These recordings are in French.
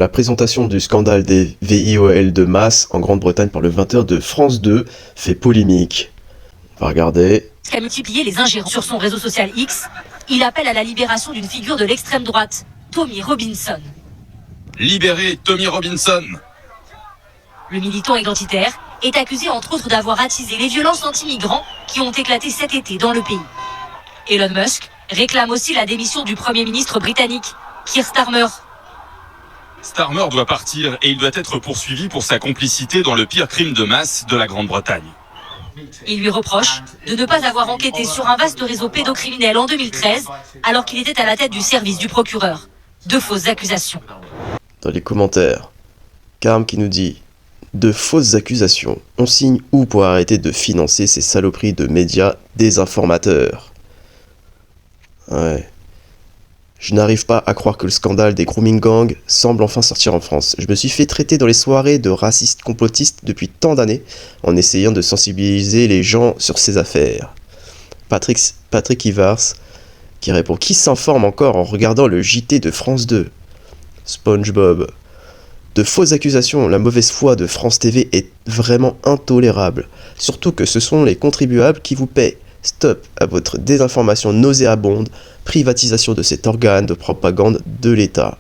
La présentation du scandale des VIOL de masse en Grande-Bretagne par le 20h de France 2 fait polémique. On va regarder. Qu'a multiplié les ingérences sur son réseau social X, il appelle à la libération d'une figure de l'extrême droite, Tommy Robinson. Libérez Tommy Robinson. Le militant identitaire est accusé entre autres d'avoir attisé les violences anti-migrants qui ont éclaté cet été dans le pays. Elon Musk réclame aussi la démission du Premier ministre britannique, Keir Starmer. Starmer doit partir et il doit être poursuivi pour sa complicité dans le pire crime de masse de la Grande-Bretagne. Il lui reproche de ne pas avoir enquêté sur un vaste réseau pédocriminel en 2013, alors qu'il était à la tête du service du procureur. De fausses accusations. Dans les commentaires, Carm qui nous dit « De fausses accusations, on signe où pour arrêter de financer ces saloperies de médias désinformateurs ?» Ouais. Je n'arrive pas à croire que le scandale des grooming gangs semble enfin sortir en France. Je me suis fait traiter dans les soirées de raciste complotiste depuis tant d'années en essayant de sensibiliser les gens sur ces affaires. Patrick Ivars qui répond « Qui s'informe encore en regardant le JT de France 2 ?» SpongeBob. De fausses accusations, la mauvaise foi de France TV est vraiment intolérable. Surtout que ce sont les contribuables qui vous paient. Stop à votre désinformation nauséabonde, privatisation de cet organe de propagande de l'État.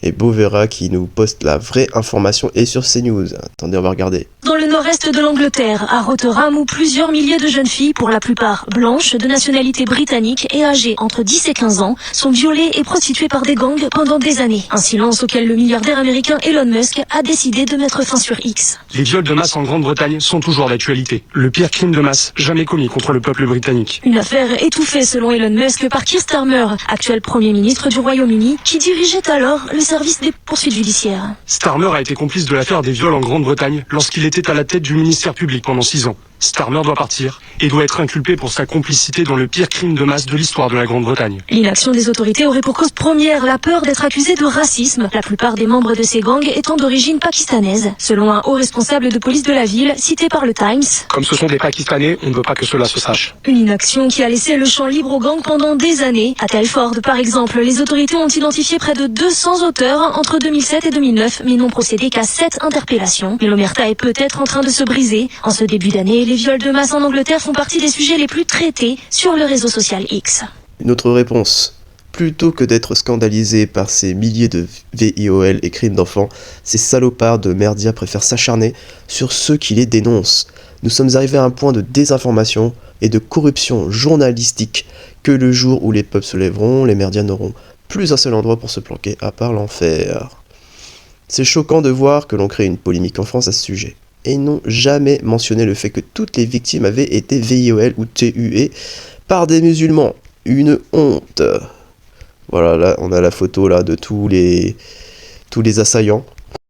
Et Bovera qui nous poste la vraie information et sur CNews. Attendez, on va regarder. Dans le nord-est de l'Angleterre, à Rotherham, où plusieurs milliers de jeunes filles, pour la plupart blanches, de nationalité britannique et âgées entre 10 et 15 ans, sont violées et prostituées par des gangs pendant des années. Un silence auquel le milliardaire américain Elon Musk a décidé de mettre fin sur X. Les viols de masse en Grande-Bretagne sont toujours d'actualité. Le pire crime de masse jamais commis contre le peuple britannique. Une affaire étouffée selon Elon Musk par Keir Starmer, actuel Premier ministre du Royaume-Uni, qui dirigeait alors le service des poursuites judiciaires. Starmer a été complice de l'affaire des viols en Grande-Bretagne lorsqu'il était à la tête du ministère public pendant 6 ans. Starmer doit partir et doit être inculpé pour sa complicité dans le pire crime de masse de l'histoire de la Grande-Bretagne. L'inaction des autorités aurait pour cause première la peur d'être accusé de racisme, la plupart des membres de ces gangs étant d'origine pakistanaise, selon un haut responsable de police de la ville cité par le Times. Comme ce sont des Pakistanais, on ne veut pas que cela se sache. Une inaction qui a laissé le champ libre aux gangs pendant des années. À Telford, par exemple, les autorités ont identifié près de 200 auteurs entre 2007 et 2009, mais n'ont procédé qu'à 7 interpellations. Mais l'omerta est peut-être en train de se briser. En ce début d'année, les viols de masse en Angleterre font partie des sujets les plus traités sur le réseau social X. Une autre réponse. Plutôt que d'être scandalisés par ces milliers de VIOL et crimes d'enfants, ces salopards de merdias préfèrent s'acharner sur ceux qui les dénoncent. Nous sommes arrivés à un point de désinformation et de corruption journalistique que le jour où les peuples se lèveront, les merdias n'auront plus un seul endroit pour se planquer à part l'enfer. C'est choquant de voir que l'on crée une polémique en France à ce sujet. Et ils n'ont jamais mentionné le fait que toutes les victimes avaient été VIOL ou TUE par des musulmans. Une honte. Voilà, là on a la photo là de tous les assaillants